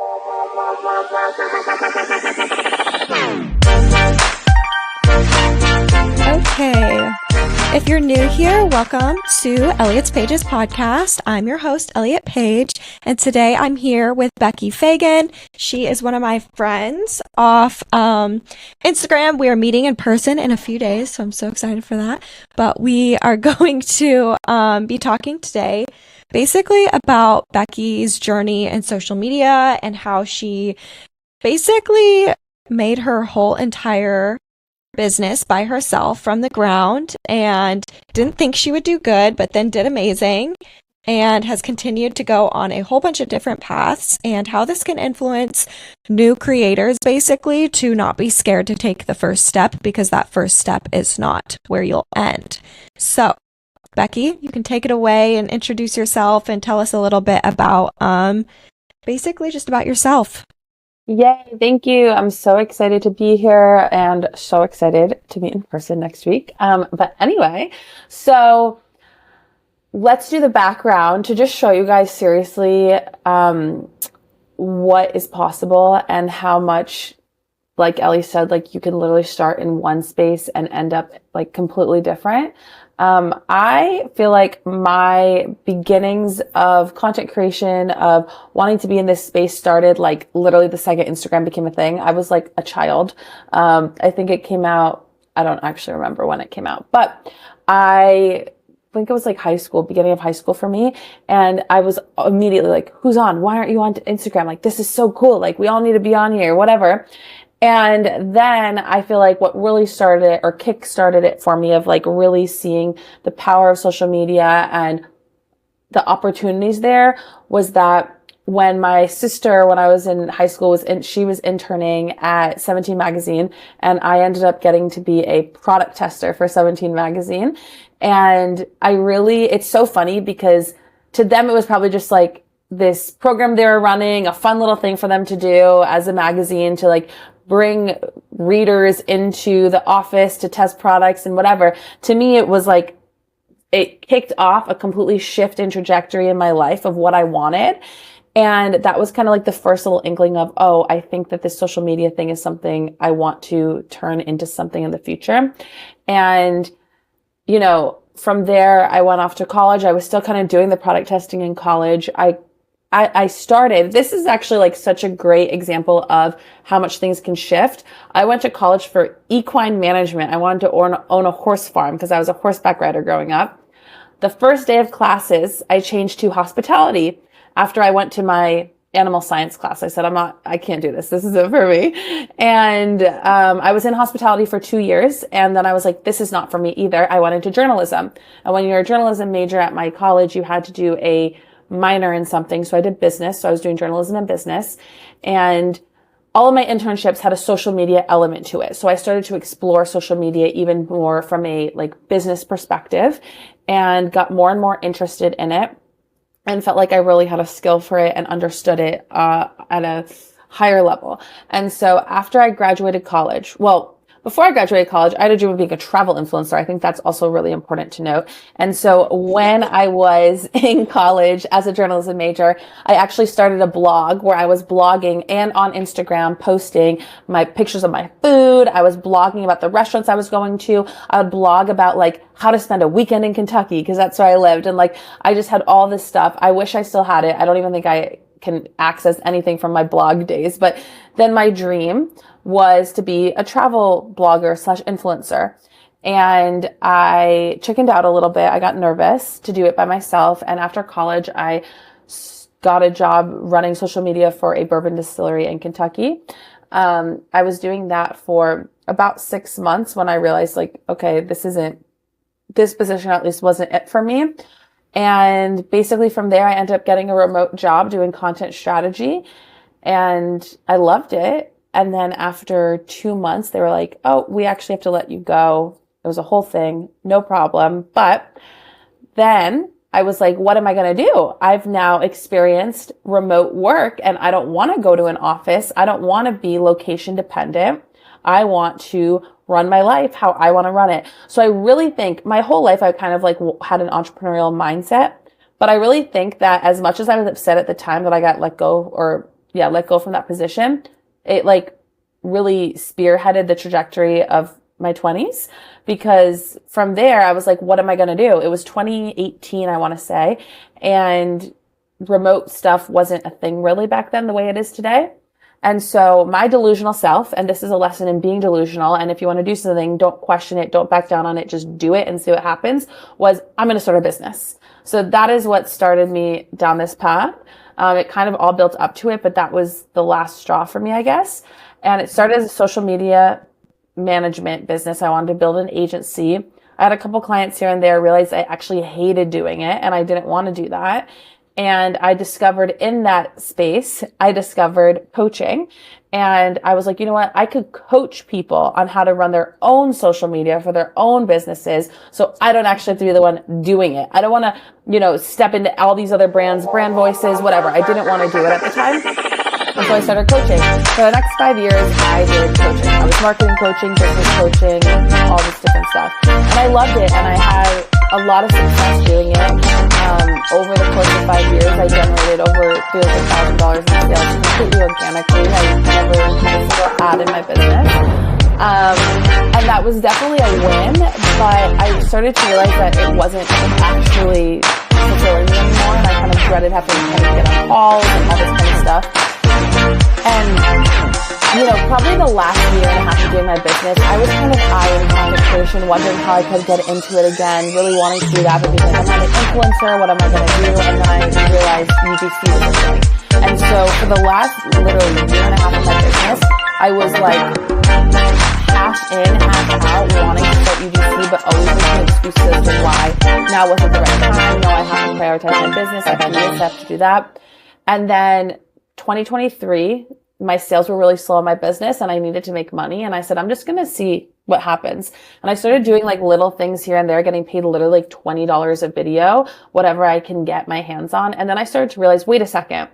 Okay. If you're new here, welcome to Elliott's Pages podcast. I'm your host, Elliott Page, and today I'm here with Becky Fegin. She is one of my friends off Instagram. We are meeting in person in a few days, so I'm so excited for that. But we are going to be talking today basically about Becky's journey in social media and how she basically made her whole entire business by herself from the ground and didn't think she would do good, but then did amazing and has continued to go on a whole bunch of different paths, and how this can influence new creators basically to not be scared to take the first step, because that first step is not where you'll end. So Becky, you can take it away and introduce yourself and tell us a little bit about basically just about yourself. Yay, thank you. I'm so excited to be here and so excited to meet in person next week. But anyway, so let's do the background to just show you guys seriously what is possible and how much, like Ellie said, like you can literally start in one space and end up like completely different. I feel like my beginnings of content creation, of wanting to be in this space started like literally the second Instagram became a thing. I was like a child. I think it came out, I don't actually remember when it came out, but I think it was like high school, beginning of high school for me. And I was immediately like, who's on? Why aren't you on Instagram? Like, this is so cool. Like, we all need to be on here, whatever. And then I feel like what really started it or kick-started it for me of like really seeing the power of social media and the opportunities there was that when my sister, when I was in high school, she was interning at 17 magazine, and I ended up getting to be a product tester for 17 magazine. And it's so funny because to them, it was probably just like this program they were running, a fun little thing for them to do as a magazine to like bring readers into the office to test products and whatever. To me, it was like, it kicked off a completely shift in trajectory in my life of what I wanted. And that was kind of like the first little inkling of, oh, I think that this social media thing is something I want to turn into something in the future. And, you know, from there, I went off to college. I was still kind of doing the product testing in college. I started, this is actually like such a great example of how much things can shift. I went to college for equine management. I wanted to own a horse farm because I was a horseback rider growing up. The first day of classes, I changed to hospitality after I went to my animal science class. I said, I can't do this. This isn't for me. And I was in hospitality for 2 years. And then I was like, this is not for me either. I went into journalism. And when you're a journalism major at my college, you had to do a minor in something. So I did business. So I was doing journalism and business. And all of my internships had a social media element to it. So I started to explore social media even more from a like business perspective and got more and more interested in it and felt like I really had a skill for it and understood it at a higher level. And so after I graduated college, before I graduated college, I had a dream of being a travel influencer. I think that's also really important to note. And so when I was in college as a journalism major, I actually started a blog where I was blogging and on Instagram posting my pictures of my food. I was blogging about the restaurants I was going to. I would blog about like how to spend a weekend in Kentucky because that's where I lived. And like, I just had all this stuff. I wish I still had it. I don't even think I can access anything from my blog days. But then my dream was to be a travel blogger / influencer. And I chickened out a little bit. I got nervous to do it by myself. And after college, I got a job running social media for a bourbon distillery in Kentucky. I was doing that for about 6 months when I realized like, okay, this position at least wasn't it for me. And basically from there, I ended up getting a remote job doing content strategy, and I loved it. And then after 2 months, they were like, oh, we actually have to let you go. It was a whole thing, no problem. But then I was like, what am I going to do? I've now experienced remote work and I don't want to go to an office. I don't want to be location dependent. I want to run my life how I want to run it. So I really think my whole life I kind of like had an entrepreneurial mindset, but I really think that as much as I was upset at the time that I got let go or let go from that position, it like really spearheaded the trajectory of my 20s, because from there I was like, what am I going to do? It was 2018, I want to say, and remote stuff wasn't a thing really back then the way it is today. And so my delusional self, and this is a lesson in being delusional, and if you want to do something, don't question it, don't back down on it, just do it and see what happens, was I'm going to start a business. So that is what started me down this path. It kind of all built up to it, but that was the last straw for me, I guess. And it started as a social media management business. I wanted to build an agency. I had a couple clients here and there, realized I actually hated doing it and I didn't want to do that. And I discovered in that space, I discovered coaching. And I was like, you know what? I could coach people on how to run their own social media for their own businesses. So I don't actually have to be the one doing it. I don't want to, step into all these other brands, brand voices, whatever. I didn't want to do it at the time. And so I started coaching. For the next 5 years, I did coaching. I was marketing coaching, business coaching, all this different stuff. And I loved it. And I had a lot of success doing it. Over the course of 5 years, I generated over $300,000 in sales completely organically. I never had a single ad in my business. And that was definitely a win, but I started to realize that it wasn't actually fulfilling me anymore. And I kind of dreaded having to get on calls and all this kind of stuff. And, probably the last year and a half of doing my business, I was kind of eyeing content creation, wondering how I could get into it again, really wanting to do that, but because I'm not an influencer, what am I going to do? And then I realized UGC was a thing. And so for the last literally year and a half of my business, I was like half in, half out, wanting to start UGC, but always making excuses as to why now wasn't the right time. No, I have to prioritize my business. I have to do this, I have to do that. And then 2023, my sales were really slow in my business and I needed to make money. And I said, I'm just going to see what happens. And I started doing like little things here and there, getting paid literally like $20 a video, whatever I can get my hands on. And then I started to realize, wait a second.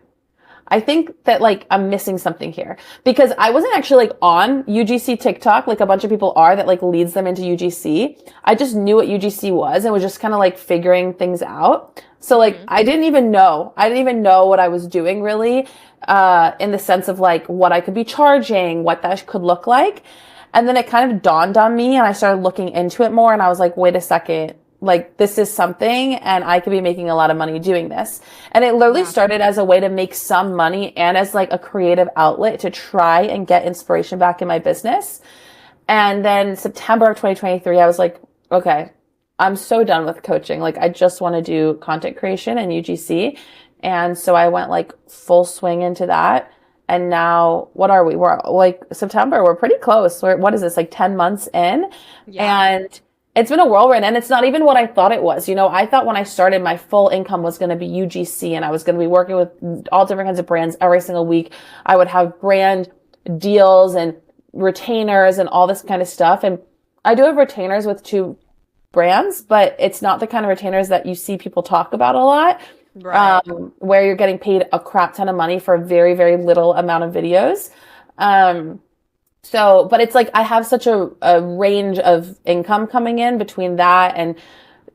I think that like I'm missing something here, because I wasn't actually like on UGC TikTok like a bunch of people are that like leads them into UGC. I just knew what UGC was and was just kind of like figuring things out. So like I didn't even know what I was doing really, in the sense of like what I could be charging, what that could look like. And then it kind of dawned on me and I started looking into it more and I was like, wait a second. Like this is something and I could be making a lot of money doing this. And it literally started as a way to make some money and as like a creative outlet to try and get inspiration back in my business. And then September of 2023, I was like, okay, I'm so done with coaching. Like I just want to do content creation and UGC. And so I went like full swing into that. And now what are we? We're like September. We're pretty close. What is this? Like 10 months in. Yeah. And it's been a whirlwind and it's not even what I thought it was. I thought when I started, my full income was going to be UGC and I was going to be working with all different kinds of brands every single week. I would have brand deals and retainers and all this kind of stuff. And I do have retainers with 2 brands, but it's not the kind of retainers that you see people talk about a lot, right? Where you're getting paid a crap ton of money for a very, very little amount of videos. But it's like I have such a range of income coming in between that and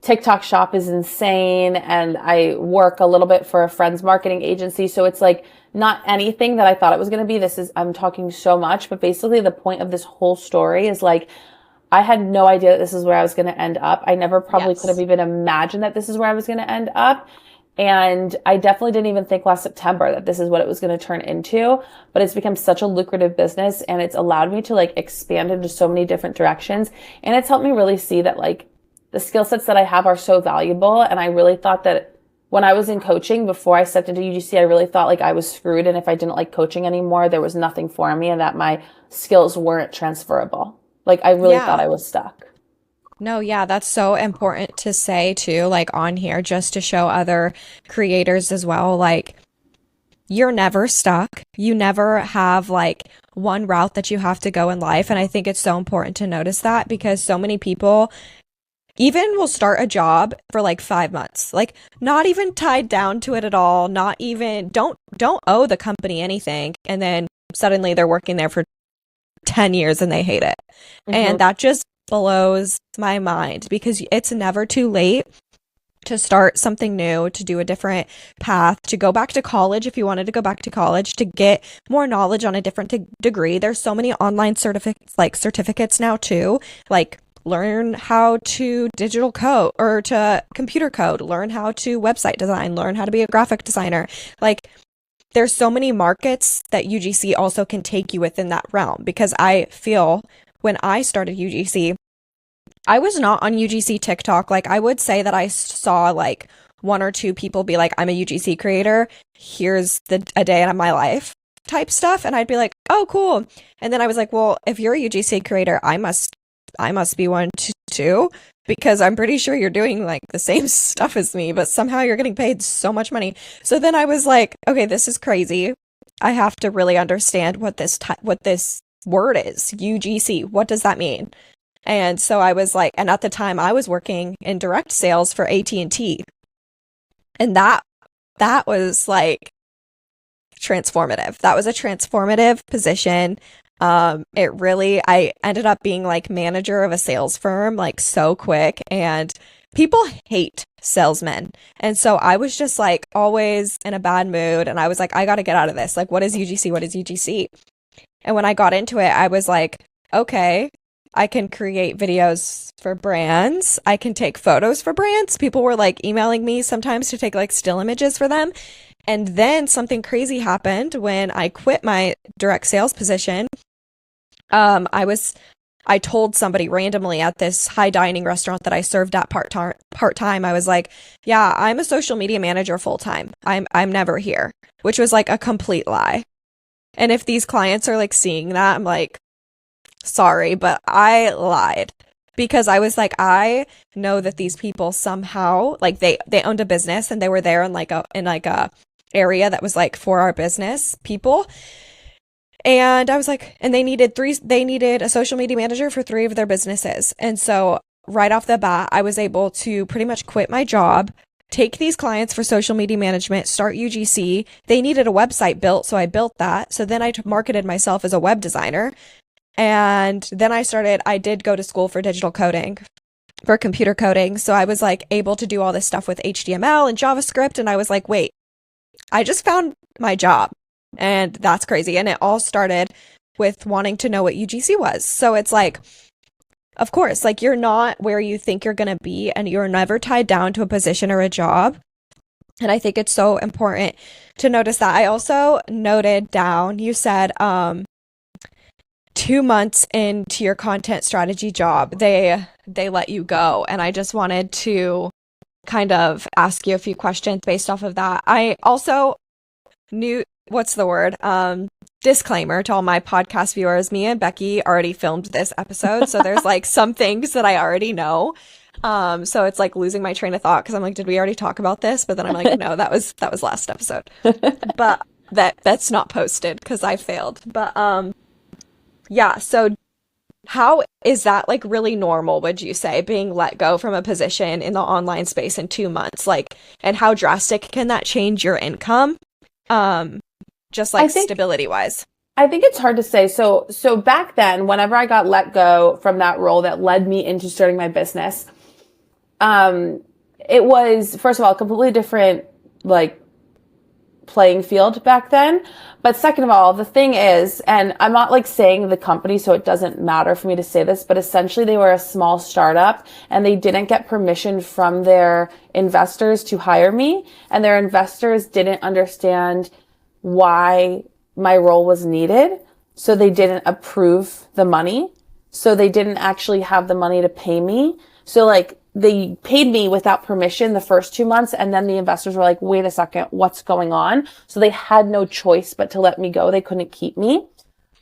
TikTok shop is insane. And I work a little bit for a friend's marketing agency. So it's like not anything that I thought it was going to be. I'm talking so much, but basically the point of this whole story is like, I had no idea that this is where I was going to end up. I never probably could have even imagined that this is where I was going to end up. And I definitely didn't even think last September that this is what it was going to turn into, but it's become such a lucrative business and it's allowed me to like expand into so many different directions. And it's helped me really see that like the skill sets that I have are so valuable. And I really thought that when I was in coaching before I stepped into UGC, I really thought like I was screwed. And if I didn't like coaching anymore, there was nothing for me and that my skills weren't transferable. Like I really thought I was stuck. No, yeah, that's so important to say too, like on here, just to show other creators as well. Like you're never stuck. You never have like one route that you have to go in life. And I think it's so important to notice that because so many people even will start a job for like 5 months, like not even tied down to it at all. Not even, don't owe the company anything. And then suddenly they're working there for 10 years and they hate it. And that just blows my mind because it's never too late to start something new, to do a different path, to go back to college if you wanted to go back to college, to get more knowledge on a different degree. There's so many online certificates now too, like learn how to digital code or to computer code, learn how to website design, learn how to be a graphic designer. Like there's so many markets that UGC also can take you within that realm, because I feel when I started UGC, I was not on UGC TikTok. Like I would say that I saw like one or two people be like, I'm a UGC creator. Here's a day in my life type stuff. And I'd be like, oh, cool. And then I was like, well, if you're a UGC creator, I must be one too, because I'm pretty sure you're doing like the same stuff as me, but somehow you're getting paid so much money. So then I was like, okay, this is crazy. I have to really understand what this word is. UGC. What does that mean? And so I was like, and at the time I was working in direct sales for AT&T. And that was like transformative. That was a transformative position. I ended up being like manager of a sales firm like so quick, and people hate salesmen. And so I was just like always in a bad mood, and I was like, I got to get out of this. Like, what is UGC? What is UGC? And when I got into it, I was like, okay, I can create videos for brands. I can take photos for brands. People were like emailing me sometimes to take like still images for them. And then something crazy happened when I quit my direct sales position. I told somebody randomly at this high dining restaurant that I served at part-time. I was like, yeah, I'm a social media manager full-time. I'm never here, which was like a complete lie. And if these clients are like seeing that, I'm like, sorry, but I lied, because I was like, I know that these people somehow like they owned a business and they were there in like a area that was like for our business people. And I was like, and they needed a social media manager for 3 of their businesses. And so right off the bat, I was able to pretty much quit my job, take these clients for social media management, start UGC. They needed a website built, so I built that. So then I marketed myself as a web designer. And then I did go to school for digital coding, for computer coding. So I was like able to do all this stuff with HTML and JavaScript. And I was like, wait, I just found my job. And that's crazy. And it all started with wanting to know what UGC was. So it's like, of course, like you're not where you think you're going to be, and you're never tied down to a position or a job. And I think it's so important to notice that. I also noted down, you said, 2 months into your content strategy job, they let you go. And I just wanted to kind of ask you a few questions based off of that. I also knew, what's the word? Disclaimer to all my podcast viewers, me and Becky already filmed this episode. So there's like some things that I already know. So it's like losing my train of thought, because I'm like, did we already talk about this? But then I'm like, no, that was last episode. But that's not posted because I failed. But yeah, so how is that like really normal, would you say, being let go from a position in the online space in 2 months? Like, and how drastic can that change your income? Just like stability wise. I think it's hard to say. So back then, whenever I got let go from that role that led me into starting my business, it was, first of all, a completely different like playing field back then. But second of all, the thing is, and I'm not like saying the company, so it doesn't matter for me to say this, but essentially they were a small startup and they didn't get permission from their investors to hire me. And their investors didn't understand why my role was needed. So they didn't approve the money. So they didn't actually have the money to pay me. So like they paid me without permission the first 2 months. And then the investors were like, wait a second, what's going on? So they had no choice but to let me go. They couldn't keep me.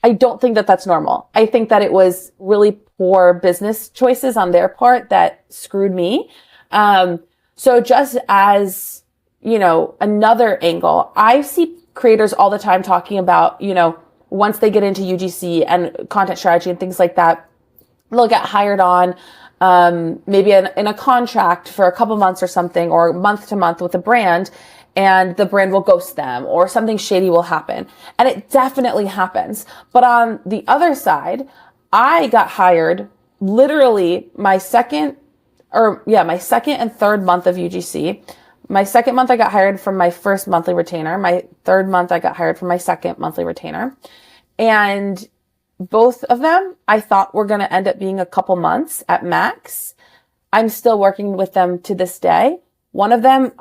I don't think that that's normal. I think that it was really poor business choices on their part that screwed me. So just as, another angle, I see creators all the time talking about, once they get into UGC and content strategy and things like that, they'll get hired on maybe in a contract for a couple months or something, or month to month with a brand, and the brand will ghost them or something shady will happen. And it definitely happens. But on the other side, I got hired literally my second my second and third month of UGC. My second month, I got hired from my first monthly retainer. My third month, I got hired from my second monthly retainer. And both of them, I thought were going to end up being a couple months at max. I'm still working with them to this day. One of them,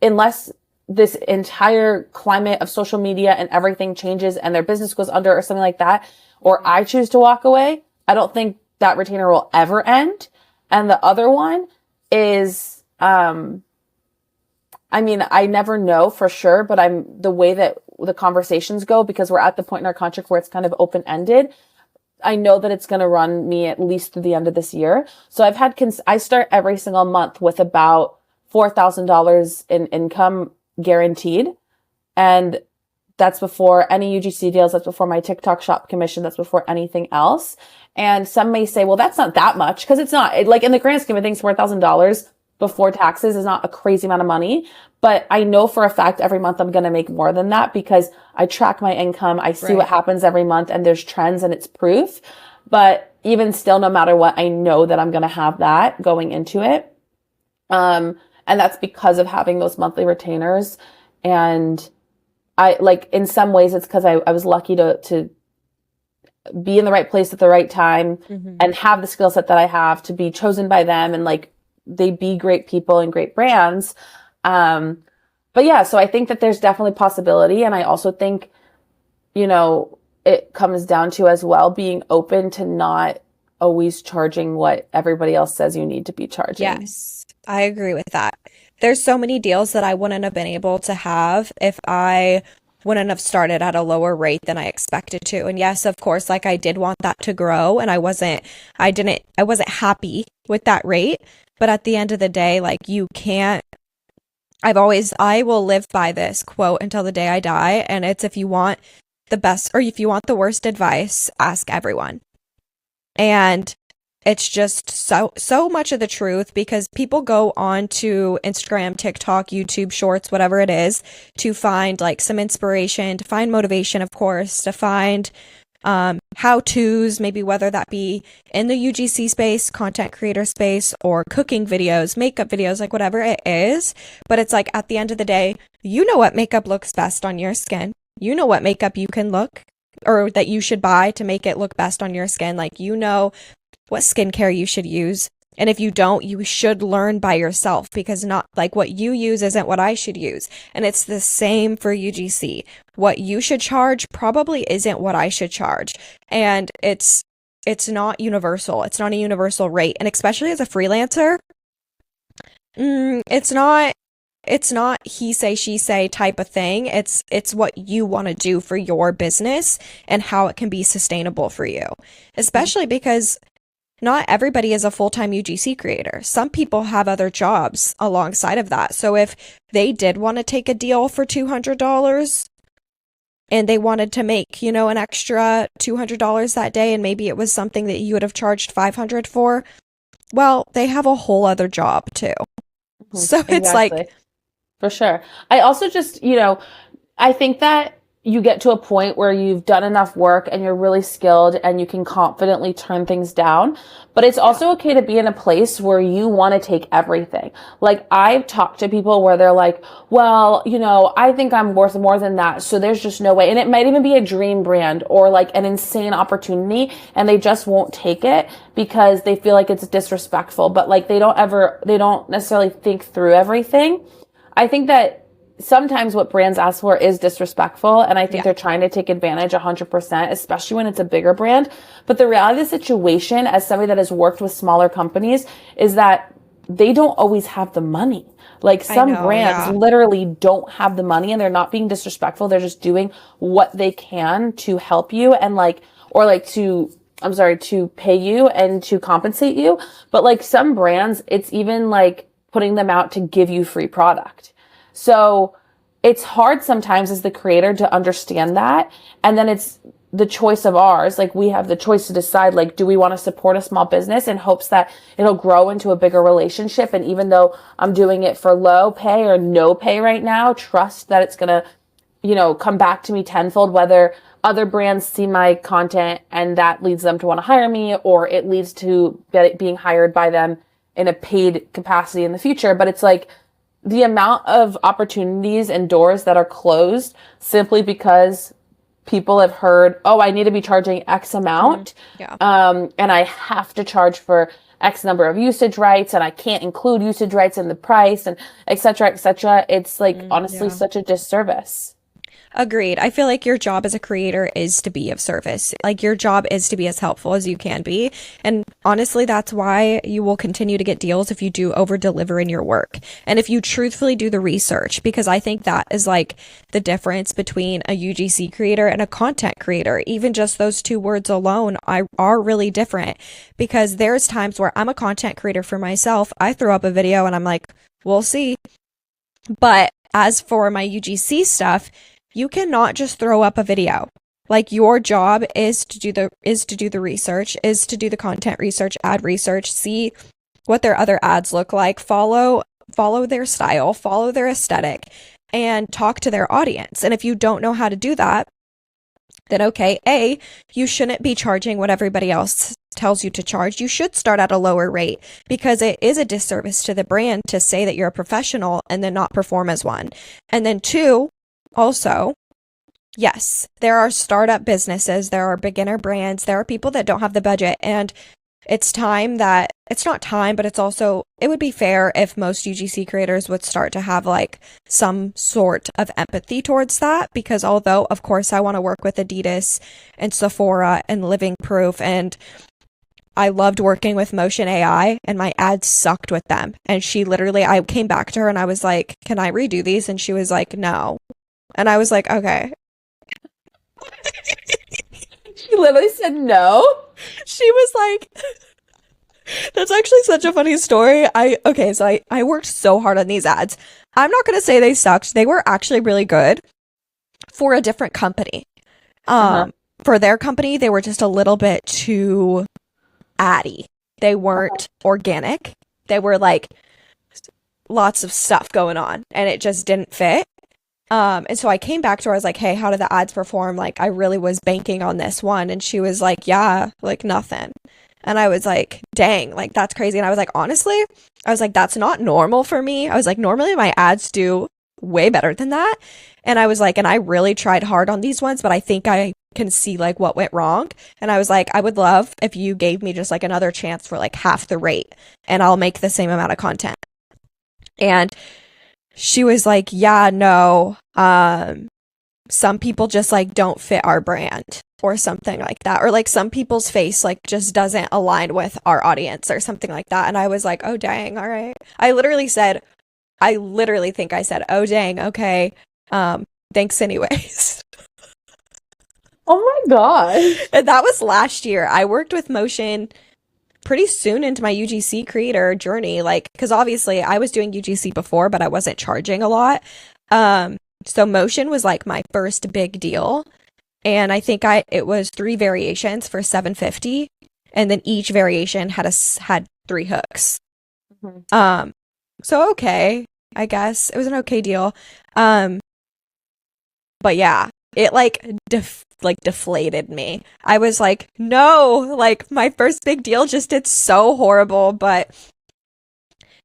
unless this entire climate of social media and everything changes and their business goes under or something like that, or I choose to walk away, I don't think that retainer will ever end. And the other one is, I never know for sure, but the way that the conversations go, because we're at the point in our contract where it's kind of open-ended, I know that it's going to run me at least through the end of this year. So I start every single month with about $4,000 in income guaranteed. And that's before any UGC deals. That's before my TikTok shop commission. That's before anything else. And some may say, well, that's not that much, because it's not. Like, in the grand scheme of things, $4,000 before taxes is not a crazy amount of money. But I know for a fact every month I'm going to make more than that, because I track my income. I see what happens every month, and there's trends and it's proof. But even still, no matter what, I know that I'm going to have that going into it. And that's because of having those monthly retainers. And in some ways it's because I was lucky to be in the right place at the right time, and have the skill set that I have to be chosen by them, and they be great people and great brands. But yeah, so I think that there's definitely possibility. And I also think, it comes down to as well being open to not always charging what everybody else says you need to be charging. Yes, I agree with that. There's so many deals that I wouldn't have been able to have if I wouldn't have started at a lower rate than I expected to. And yes, of course, I did want that to grow, and I wasn't happy with that rate. But at the end of the day, you can't, I will live by this quote until the day I die. And it's, if you want the best, or if you want the worst advice, ask everyone. And it's just so much of the truth, because people go on to Instagram, TikTok, YouTube Shorts, whatever it is, to find some inspiration, to find motivation, of course, to find how-tos, maybe whether that be in the UGC space, content creator space, or cooking videos, makeup videos, whatever it is. But it's at the end of the day, you know what makeup looks best on your skin. You know what makeup you can look, or that you should buy to make it look best on your skin. You know what skincare you should use. And if you don't, you should learn by yourself, because not what you use isn't what I should use. And it's the same for UGC. What you should charge probably isn't what I should charge. And it's not universal. It's not a universal rate. And especially as a freelancer, it's not he say, she say type of thing. It's what you want to do for your business and how it can be sustainable for you. Especially because not everybody is a full-time UGC creator. Some people have other jobs alongside of that. So if they did want to take a deal for $200 and they wanted to make, an extra $200 that day, and maybe it was something that you would have charged $500 for, well, they have a whole other job too. So it's for sure. I also just, I think that you get to a point where you've done enough work and you're really skilled and you can confidently turn things down. But it's also okay to be in a place where you want to take everything. I've talked to people where they're like, well, I think I'm worth more than that, so there's just no way. And it might even be a dream brand or an insane opportunity, and they just won't take it because they feel like it's disrespectful. But they don't necessarily think through everything. I think that sometimes what brands ask for is disrespectful, and I think they're trying to take advantage 100%, especially when it's a bigger brand. But the reality of the situation, as somebody that has worked with smaller companies, is that they don't always have the money. Some brands literally don't have the money, and they're not being disrespectful. They're just doing what they can to help you and to pay you and to compensate you. But some brands, it's even putting them out to give you free product. So it's hard sometimes as the creator to understand that. And then it's the choice of ours. We have the choice to decide, do we want to support a small business in hopes that it'll grow into a bigger relationship? And even though I'm doing it for low pay or no pay right now, trust that it's going to, come back to me tenfold, whether other brands see my content and that leads them to want to hire me, or it leads to being hired by them in a paid capacity in the future. But it's like the amount of opportunities and doors that are closed simply because people have heard, oh, I need to be charging X amount. And I have to charge for X number of usage rights, and I can't include usage rights in the price, and et cetera, et cetera. It's like, honestly, such a disservice. Agreed. I feel like your job as a creator is to be of service. Like your job is to be as helpful as you can be. And honestly, that's why you will continue to get deals if you do over deliver in your work. And if you truthfully do the research, because I think that is like the difference between a UGC creator and a content creator. Even just those two words alone are really different, because there's times where I'm a content creator for myself. I throw up a video and I'm like, we'll see. But as for my UGC stuff, you cannot just throw up a video. Like your job is to do the research, is to do the content research, ad research, see what their other ads look like, follow their style, follow their aesthetic, and talk to their audience. And if you don't know how to do that, then okay, you shouldn't be charging what everybody else tells you to charge. You should start at a lower rate, because it is a disservice to the brand to say that you're a professional and then not perform as one. And then two, also, yes, there are startup businesses, there are beginner brands, there are people that don't have the budget, and it's not time, but it's also, it would be fair if most UGC creators would start to have like some sort of empathy towards that, because although, of course, I want to work with Adidas and Sephora and Living Proof, and I loved working with Motion AI, and my ads sucked with them. And I came back to her and I was like, can I redo these? And she was like, no. And I was like, okay. She literally said no. She was like, that's actually such a funny story. I worked so hard on these ads. I'm not going to say they sucked. They were actually really good for a different company. For their company, they were just a little bit too addy. They weren't organic. They were like lots of stuff going on, and it just didn't fit. And so I came back to her, I was like, hey, how did the ads perform? Like, I really was banking on this one. And she was like, yeah, like nothing. And I was like, dang, like that's crazy. And I was like, honestly, I was like, that's not normal for me. I was like, normally my ads do way better than that. And I was like, and I really tried hard on these ones, but I think I can see like what went wrong. And I was like, I would love if you gave me just like another chance for like half the rate, and I'll make the same amount of content. And she was like, yeah, no, some people just like don't fit our brand or something like that. Or like some people's face like just doesn't align with our audience or something like that. And I was like, oh, dang. All right. I literally think I said, oh, dang. Okay. Thanks anyways. Oh my gosh. And that was last year. I worked with Motion pretty soon into my UGC creator journey, like, because obviously I was doing UGC before, but I wasn't charging a lot. So Motion was like my first big deal, and I think it was 3 variations for $750, and then each variation had 3 hooks. So okay, I guess it was an okay deal. But yeah, it like deflated me. I was like, no, like my first big deal just did so horrible. But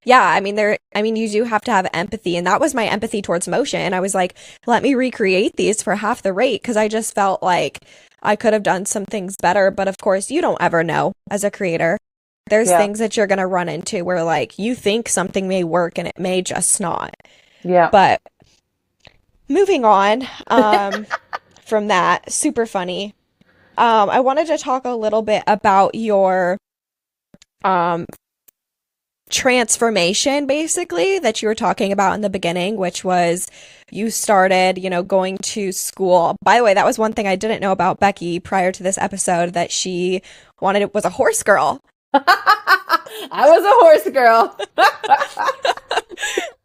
yeah, I mean, you do have to have empathy, and that was my empathy towards Motion. And I was like, let me recreate these for half the rate, because I just felt like I could have done some things better. But of course, you don't ever know as a creator. There's things that you're gonna run into where like you think something may work and it may just not. Yeah. But moving on, from that, super funny. I wanted to talk a little bit about your transformation, basically, that you were talking about in the beginning, which was you started, going to school. By the way, that was one thing I didn't know about Becky prior to this episode, that she was a horse girl. I was a horse girl.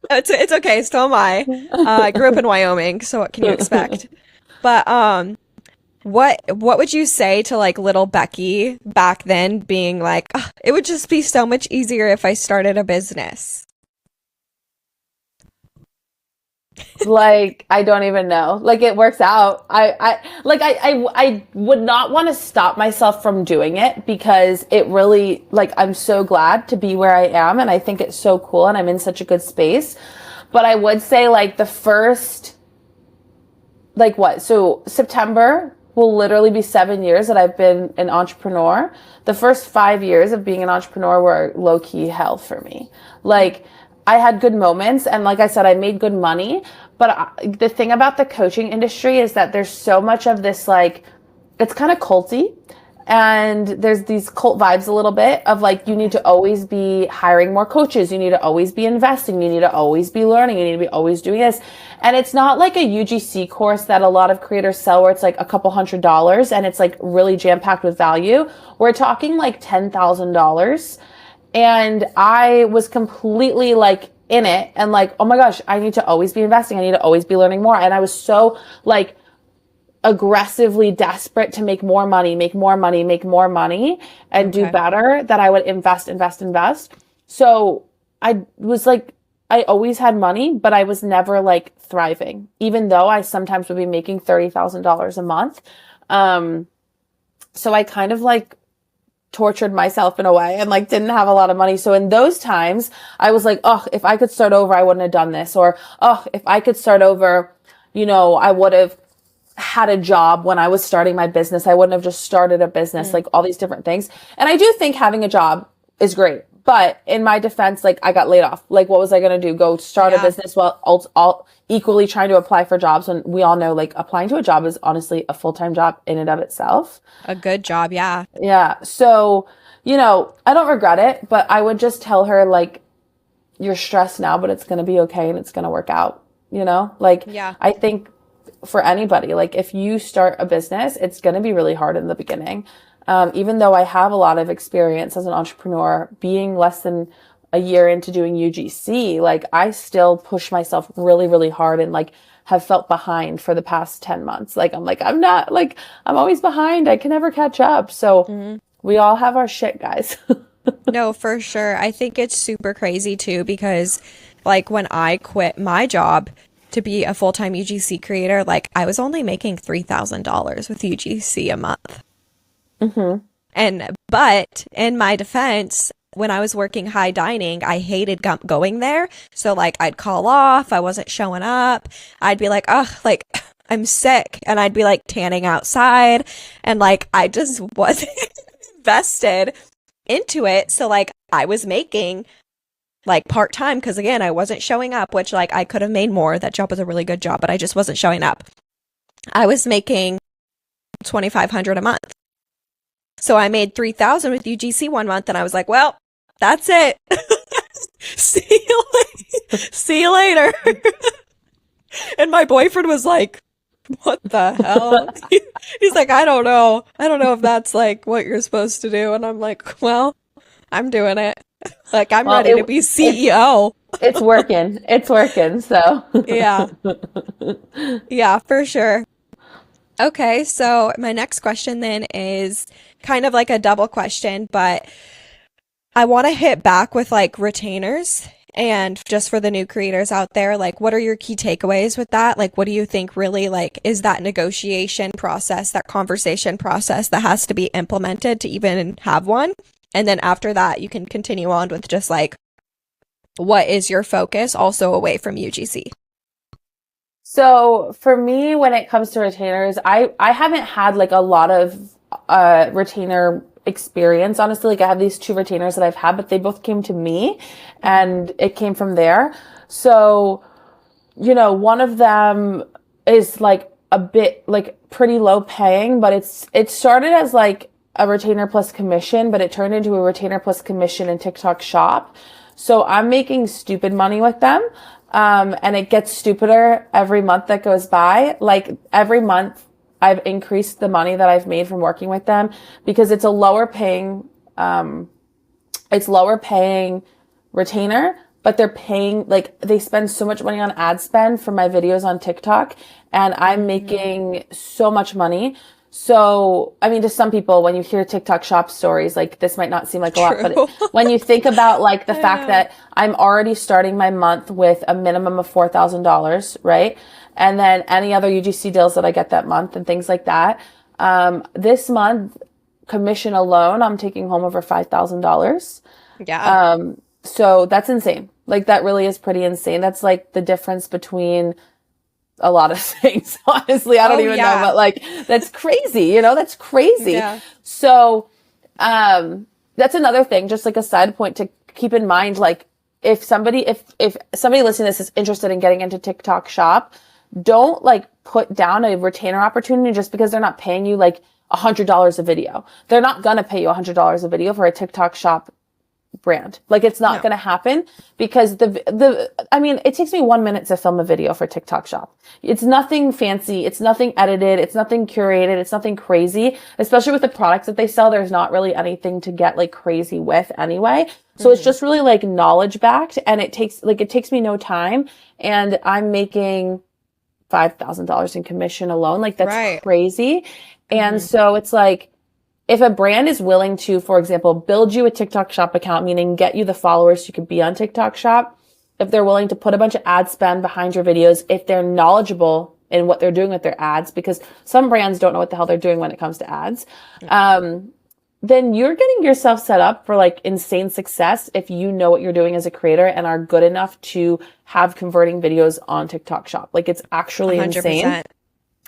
It's okay, so am I. I grew up in Wyoming, so what can you expect? But what would you say to like little Becky back then, being like, oh, it would just be so much easier if I started a business? Like, I don't even know. Like, it works out. I would not want to stop myself from doing it because it really, like, I'm so glad to be where I am. And I think it's so cool and I'm in such a good space. But I would say like the first, like what? So September will literally be 7 years that I've been an entrepreneur. The first 5 years of being an entrepreneur were low key hell for me. Like, I had good moments and like I said, I made good money. But the thing about the coaching industry is that there's so much of this, like, it's kind of culty. And there's these cult vibes a little bit of like, you need to always be hiring more coaches. You need to always be investing. You need to always be learning. You need to be always doing this. And it's not like a UGC course that a lot of creators sell where it's like a couple $100 and it's like really jam packed with value. We're talking like $10,000. And I was completely like in it and like, oh my gosh, I need to always be investing. I need to always be learning more. And I was so like aggressively desperate to make more money, and do better that I would invest. So I was like, I always had money, but I was never like thriving, even though I sometimes would be making $30,000 a month. So I kind of like tortured myself in a way and like didn't have a lot of money. So in those times I was like, oh, if I could start over, I wouldn't have done this. Or, oh, if I could start over, you know, I would have had a job when I was starting my business. I wouldn't have just started a business, like all these different things. And I do think having a job is great. But in my defense, like I got laid off. Like what was I going to do? Go start a business while all equally trying to apply for jobs when we all know like applying to a job is honestly a full-time job in and of itself. A good job. Yeah. Yeah. So, you know, I don't regret it, but I would just tell her like, you're stressed now, but it's going to be okay and it's going to work out, you know? Like, I think for anybody, like if you start a business, it's going to be really hard in the beginning. Even though I have a lot of experience as an entrepreneur, being less than a year into doing UGC, like I still push myself really, really hard and like have felt behind for the past 10 months. Like, I'm always behind. I can never catch up. So we all have our shit, guys. No, for sure. I think it's super crazy too, because like when I quit my job to be a full-time UGC creator, like I was only making $3,000 with UGC a month. But in my defense, when I was working high dining, I hated going there. So like I'd call off, I wasn't showing up. I'd be like, oh, like I'm sick. And I'd be like tanning outside. And like I just wasn't invested into it. So like I was making like part-time because again, I wasn't showing up, which like I could have made more. That job was a really good job, but I just wasn't showing up. I was making $2,500 a month. So I made $3,000 with UGC one month and I was like, well, that's it. See you later. And my boyfriend was like, what the hell? He's like, I don't know if that's like what you're supposed to do. And I'm like, well, I'm doing it. Like I'm ready to be CEO. It's working. So yeah. Yeah, for sure. Okay, so my next question then is kind of like a double question, but I want to hit back with like retainers and just for the new creators out there, like what are your key takeaways with that? Like what do you think really like is that negotiation process, that conversation process that has to be implemented to even have one? And then after that, you can continue on with just like what is your focus also away from UGC? So for me, when it comes to retainers, I haven't had like a lot of retainer experience. Honestly, like I have these 2 retainers that I've had, but they both came to me and it came from there. So, you know, one of them is like a bit like pretty low paying, but it started as like a retainer plus commission, but it turned into a retainer plus commission in TikTok shop. So I'm making stupid money with them. And it gets stupider every month that goes by. Like every month I've increased the money that I've made from working with them because it's a lower paying retainer, but they're paying, like they spend so much money on ad spend for my videos on TikTok and I'm making so much money. So, I mean, to some people, when you hear TikTok shop stories, like this might not seem like a lot, but when you think about like the fact that I'm already starting my month with a minimum of $4,000, right? And then any other UGC deals that I get that month and things like that. This month, commission alone, I'm taking home over $5,000. Yeah. So that's insane. Like that really is pretty insane. That's like the difference between a lot of things. Honestly, I don't even know, but like that's crazy, that's crazy. Yeah. So, that's another thing, just like a side point to keep in mind. Like if somebody listening to this is interested in getting into TikTok shop, don't like put down a retainer opportunity just because they're not paying you like $100 a video. They're not going to pay you $100 a video for a TikTok shop brand. Like it's not going to happen because I mean, it takes me 1 minute to film a video for TikTok shop. It's nothing fancy. It's nothing edited. It's nothing curated. It's nothing crazy, especially with the products that they sell. There's not really anything to get like crazy with anyway. So it's just really like knowledge backed, and it takes me no time, and I'm making $5,000 in commission alone. Like that's crazy. And so it's like, if a brand is willing to, for example, build you a TikTok shop account, meaning get you the followers you could be on TikTok shop, if they're willing to put a bunch of ad spend behind your videos, if they're knowledgeable in what they're doing with their ads, because some brands don't know what the hell they're doing when it comes to ads, then you're getting yourself set up for like insane success if you know what you're doing as a creator and are good enough to have converting videos on TikTok shop. Like it's actually 100%.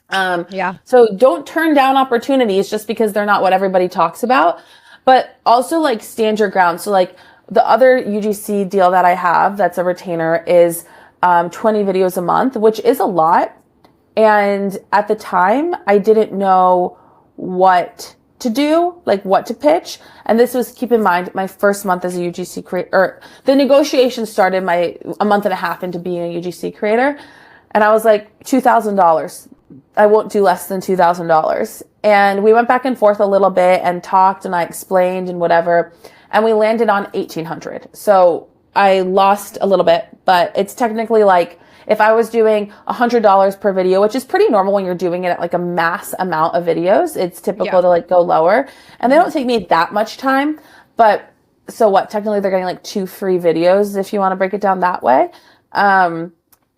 Insane. So don't turn down opportunities just because they're not what everybody talks about, but also like stand your ground. So like the other UGC deal that I have that's a retainer is 20 videos a month, which is a lot. And at the time I didn't know what to do, like what to pitch. And this was, keep in mind, my first month as a UGC creator, or the negotiation started a month and a half into being a UGC creator. And I was like, $2,000. I won't do less than $2,000. And we went back and forth a little bit and talked, and I explained and whatever. And we landed on $1,800. So I lost a little bit, but it's technically like if I was doing $100 per video, which is pretty normal when you're doing it at like a mass amount of videos, it's typical to like go lower, and they don't take me that much time. But so what? Technically they're getting like 2 free videos if you want to break it down that way.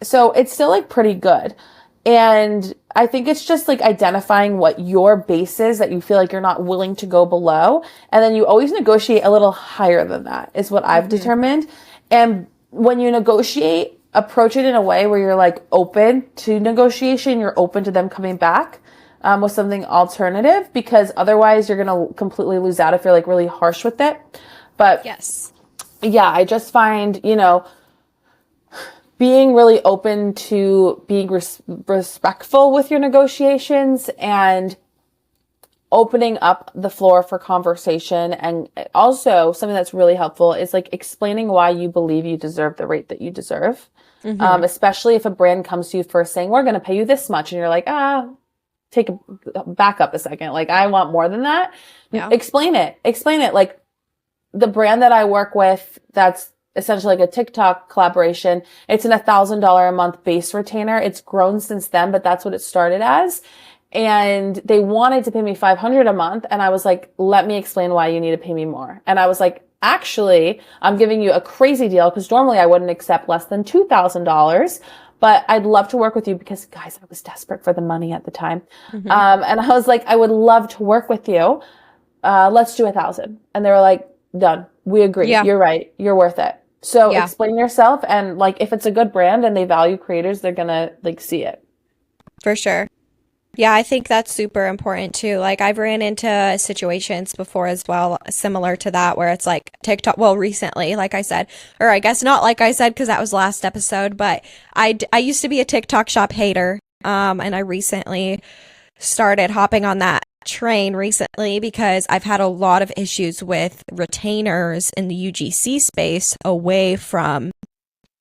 So it's still like pretty good. And I think it's just like identifying what your base is that you feel like you're not willing to go below. And then you always negotiate a little higher than that is what I've determined. And when you negotiate, approach it in a way where you're like open to negotiation. You're open to them coming back with something alternative, because otherwise you're going to completely lose out if you're like really harsh with it. But yeah, I just find, being really open to being respectful with your negotiations and opening up the floor for conversation. And also something that's really helpful is like explaining why you believe you deserve the rate that you deserve. Especially if a brand comes to you first saying, we're going to pay you this much. And you're like, back up a second. Like, I want more than that. Yeah. Explain it. Like the brand that I work with, that's essentially like a TikTok collaboration. It's an $1,000 a month base retainer. It's grown since then, but that's what it started as. And they wanted to pay me $500 a month. And I was like, let me explain why you need to pay me more. And I was like, actually, I'm giving you a crazy deal because normally I wouldn't accept less than $2,000. But I'd love to work with you because, guys, I was desperate for the money at the time. And I was like, I would love to work with you. Let's do $1,000. And they were like, done. We agree. Yeah. You're right. You're worth it. So explain yourself. And like, if it's a good brand and they value creators, they're going to like see it. For sure. Yeah, I think that's super important too. Like I've ran into situations before as well, similar to that, where it's like TikTok, well, recently, like I said, or I guess not like I said, because that was last episode, but I used to be a TikTok shop hater. And I recently started hopping on that train recently because I've had a lot of issues with retainers in the UGC space away from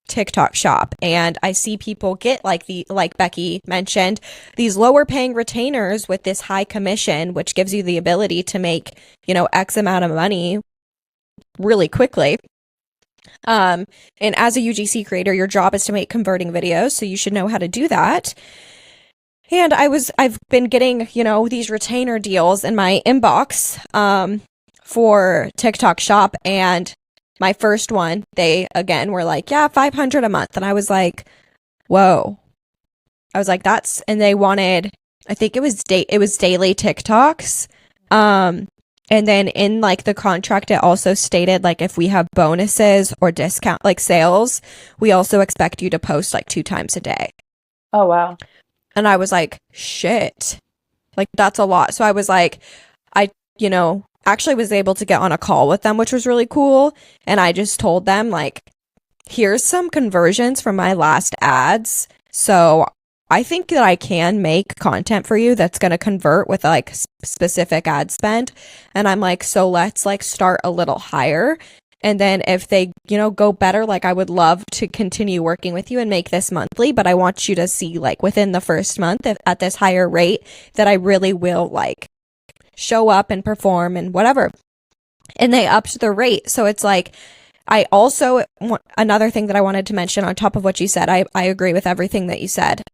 TikTok shop. And I see people get like Becky mentioned, these lower paying retainers with this high commission, which gives you the ability to make, X amount of money really quickly. And as a UGC creator, your job is to make converting videos. So you should know how to do that. And I've been getting, these retainer deals in my inbox, for TikTok Shop, and my first one, they again were like, yeah, 500 a month. And I was like, whoa. I was like, and they wanted, I think it was daily TikToks. And then in like the contract, it also stated like if we have bonuses or discount, like sales, we also expect you to post like 2 times a day. Oh, wow. And I was like, shit, like that's a lot. So I was like, I, actually was able to get on a call with them, which was really cool. And I just told them like, here's some conversions from my last ads. So I think that I can make content for you that's going to convert with like specific ad spend. And I'm like, so let's like start a little higher. And then if they, go better, like I would love to continue working with you and make this monthly, but I want you to see like within the first month at this higher rate that I really will like show up and perform and whatever. And they upped the rate. So it's like, I also, another thing that I wanted to mention on top of what you said, I agree with everything that you said,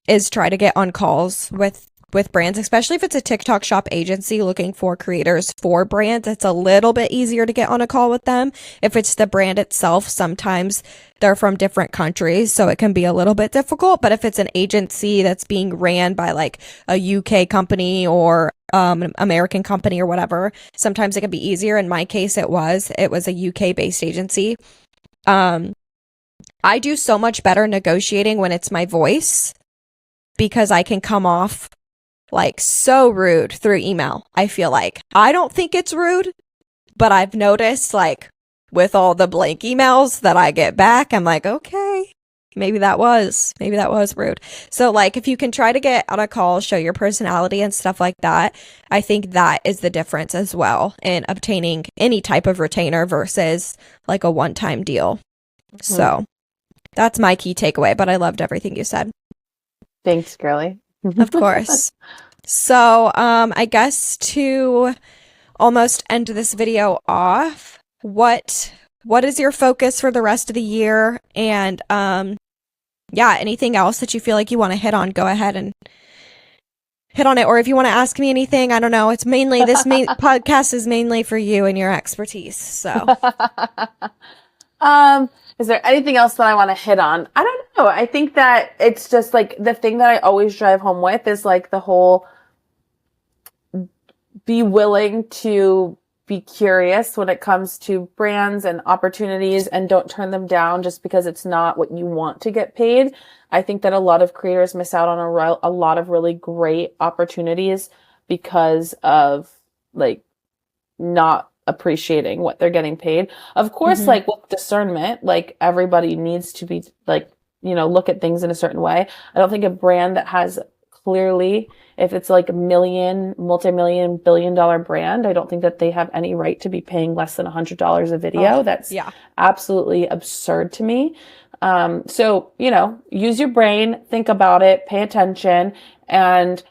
is try to get on calls with brands, especially if it's a TikTok Shop agency looking for creators for brands. It's a little bit easier to get on a call with them. If it's the brand itself, sometimes they're from different countries, so it can be a little bit difficult. But if it's an agency that's being ran by like a UK company or an American company or whatever, sometimes it can be easier. In my case, it was a UK based agency. I do so much better negotiating when it's my voice because I can come off like so rude through email. I feel like I don't think it's rude, but I've noticed like with all the blank emails that I get back, I'm like, okay, maybe that was rude. So like if you can try to get on a call, show your personality and stuff like that, I think that is the difference as well in obtaining any type of retainer versus like a one-time deal. Mm-hmm. So that's my key takeaway, but I loved everything you said. Thanks, girly. Of course. So, I guess to almost end this video off, what is your focus for the rest of the year? And, anything else that you feel like you want to hit on, go ahead and hit on it. Or if you want to ask me anything, I don't know. It's mainly, podcast is mainly for you and your expertise. So, is there anything else that I want to hit on? I don't know. I think that it's just like the thing that I always drive home with is like the whole be willing to be curious when it comes to brands and opportunities and don't turn them down just because it's not what you want to get paid. I think that a lot of creators miss out on a lot of really great opportunities because of like not appreciating what they're getting paid. Of course, like with discernment, like everybody needs to be like, look at things in a certain way. I don't think a brand that has clearly, if it's like a multi-million, billion-dollar brand, I don't think that they have any right to be paying less than $100 a video. That's absolutely absurd to me. So, use your brain, think about it, pay attention, and,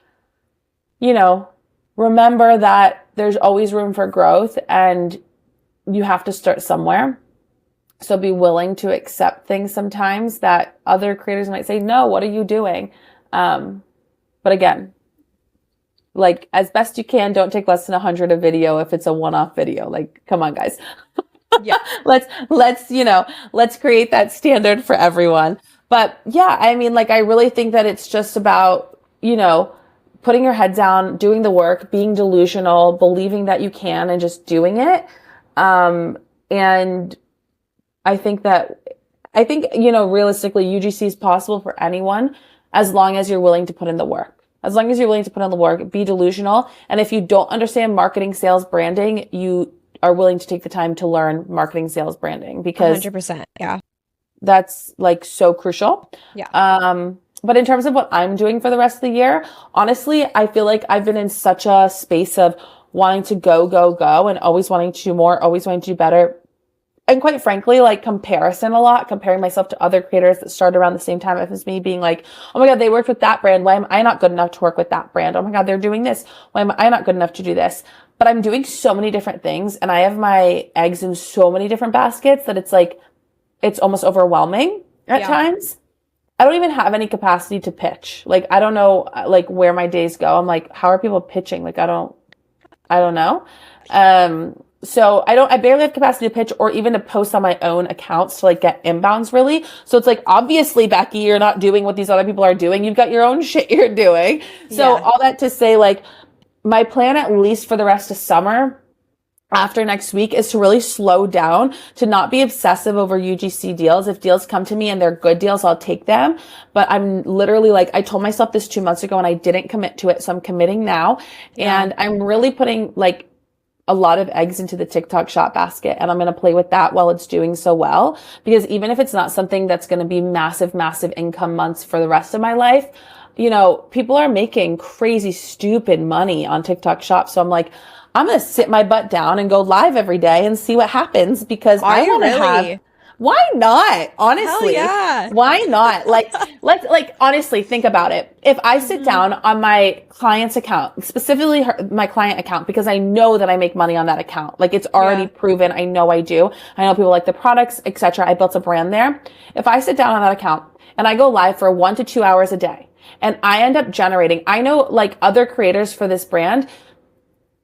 remember that there's always room for growth and you have to start somewhere. So be willing to accept things sometimes that other creators might say, no, what are you doing? But again, like as best you can, don't take less than 100 a video if it's a one-off video. Like, come on, guys. Yeah. let's create that standard for everyone. But yeah, I mean, like, I really think that it's just about, putting your head down, doing the work, being delusional, believing that you can and just doing it. And I think, realistically, UGC is possible for anyone as long as you're willing to put in the work. As long as you're willing to put in the work, be delusional. And if you don't understand marketing, sales, branding, you are willing to take the time to learn marketing, sales, branding because 100%. Yeah. That's like so crucial. Yeah. But in terms of what I'm doing for the rest of the year, honestly, I feel like I've been in such a space of wanting to go, and always wanting to do more, always wanting to do better. And quite frankly, like comparison a lot, comparing myself to other creators that started around the same time as me, being like, oh my God, they worked with that brand. Why am I not good enough to work with that brand? Oh my God, they're doing this. Why am I not good enough to do this? But I'm doing so many different things and I have my eggs in so many different baskets that it's like, it's almost overwhelming at times. I don't even have any capacity to pitch. Like, I don't know, like, where my days go. I'm like, how are people pitching? Like, I don't know. So I barely have capacity to pitch or even to post on my own accounts to like get inbounds really. So it's like, obviously, Becky, you're not doing what these other people are doing. You've got your own shit you're doing. So all that to say, like, my plan, at least for the rest of summer, after next week, is to really slow down, to not be obsessive over UGC deals. If deals come to me and they're good deals, I'll take them. But I'm literally like, I told myself this 2 months ago and I didn't commit to it. So I'm committing now. Yeah. And I'm really putting like a lot of eggs into the TikTok shop basket. And I'm going to play with that while it's doing so well. Because even if it's not something that's going to be massive, massive income months for the rest of my life, you know, people are making crazy, stupid money on TikTok shop. So I'm like, I'm going to sit my butt down and go live every day and see what happens, because I want to have, why not? Honestly, yeah. Why not? Like, let's honestly think about it. If I sit down on my client's account, specifically my client account, because I know that I make money on that account. Like, it's already proven. I know I do. I know people like the products, etc. I built a brand there. If I sit down on that account and I go live for 1 to 2 hours a day and I end up generating, I know like other creators for this brand,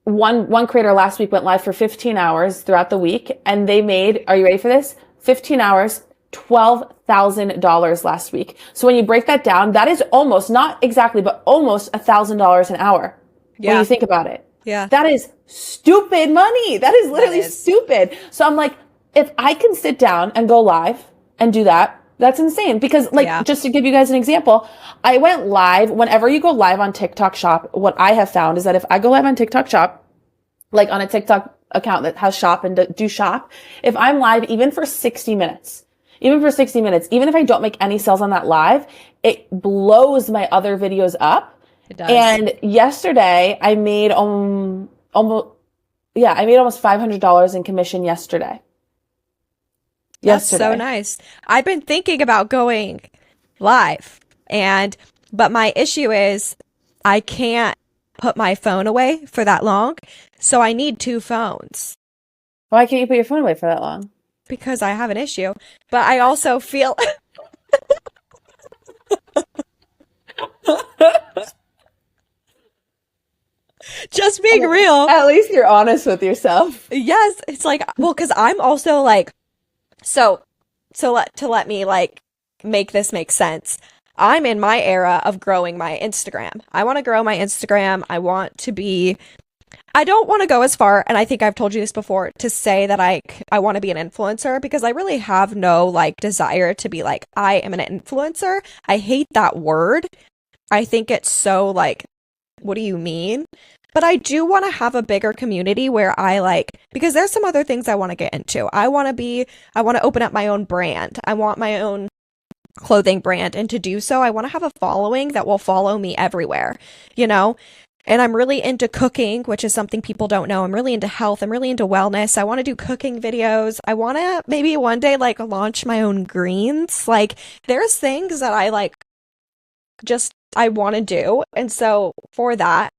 one creator last week went live for 15 hours throughout the week and they made, are you ready for this? 15 hours, $12,000 last week. So when you break that down, that is almost, not exactly, but almost $1,000 an hour. Yeah. When you think about it. Yeah. That is stupid money. That is literally stupid. So I'm like, if I can sit down and go live and do that, that's insane. Because like, just to give you guys an example, I went live. Whenever you go live on TikTok shop, what I have found is that if I go live on TikTok shop, like on a TikTok account that has shop and do shop, if I'm live even for 60 minutes, even if I don't make any sales on that live, it blows my other videos up. It does. And yesterday I made almost $500 in commission yesterday. That's so nice. I've been thinking about going live, but my issue is I can't put my phone away for that long. So I need 2 phones. Why can't you put your phone away for that long? Because I have an issue. But I also feel just being real. At least you're honest with yourself. Yes. It's like, well, because I'm also like, so let me like make this make sense. I'm in my era of growing my Instagram. I want to grow my Instagram. I don't want to go as far, and I think I've told you this before, to say that I want to be an influencer, because I really have no like desire to be like, I am an influencer. I hate that word. I think it's so like, what do you mean? But I do want to have a bigger community where I like, because there's some other things I want to get into. I want to open up my own brand. I want my own clothing brand. And to do so, I want to have a following that will follow me everywhere, you know? And I'm really into cooking, which is something people don't know. I'm really into health. I'm really into wellness. I want to do cooking videos. I want to maybe one day like launch my own greens. Like, there's things that I like, I want to do. And so for that,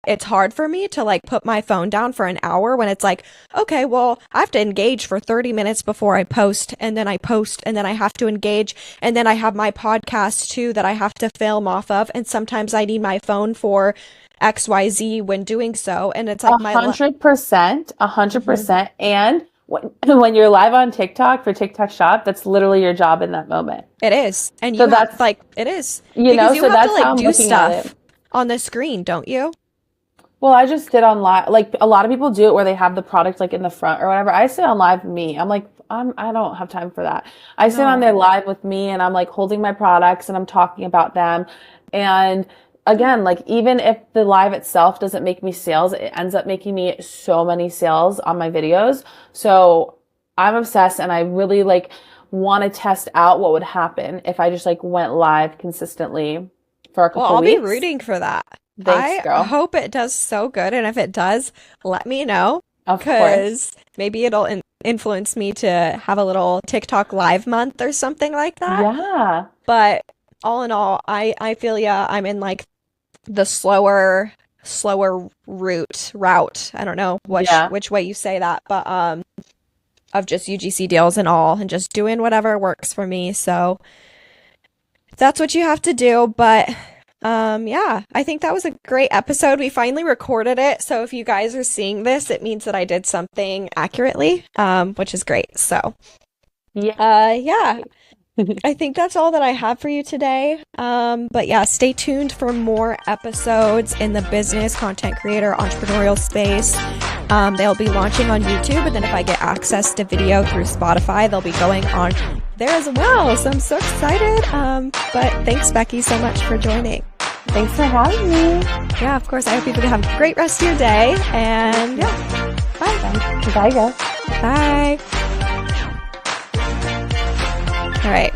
it's hard for me to like put my phone down for an hour when it's like, okay, well, I have to engage for 30 minutes before I post, and then I post, and then I have to engage, and then I have my podcast too that I have to film off of, and sometimes I need my phone for XYZ when doing so, and it's like 100%. And when you're live on TikTok for TikTok Shop, that's literally your job in that moment. It is, and so that's like it is, you know. So that's how I'm looking at it on the screen, don't you? Well, I just did on live. Like, a lot of people do it where they have the product like in the front or whatever. I sit on live me. I'm like, I don't have time for that. I sit on there live with me, and I'm like holding my products and I'm talking about them. And again, like, even if the live itself doesn't make me sales, it ends up making me so many sales on my videos. So I'm obsessed, and I really like want to test out what would happen if I just like went live consistently for a couple weeks. I'll be rooting for that. Thanks, girl. I hope it does so good, and if it does, let me know. Of course. Maybe it'll influence me to have a little TikTok live month or something like that. Yeah. But all in all, I feel I'm in like the slower route. I don't know which way you say that, but of just UGC deals and all, and just doing whatever works for me. So that's what you have to do. But yeah, I think that was a great episode. We finally recorded it. So if you guys are seeing this, it means that I did something accurately, which is great. So yeah. I think that's all that I have for you today. But yeah, stay tuned for more episodes in the business, content creator, entrepreneurial space. They'll be launching on YouTube, and then if I get access to video through Spotify, they'll be going on there as well. So I'm so excited. But thanks, Becky, so much for joining. Thanks for having me. Yeah, of course. I hope you have a great rest of your day. And yeah, bye. Bye, guys. Bye. All right.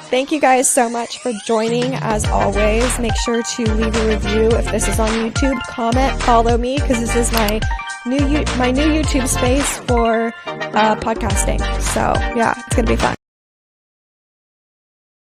Thank you guys so much for joining. As always, make sure to leave a review if this is on YouTube. Comment, follow me, because this is my new YouTube space for podcasting. So yeah, it's gonna be fun.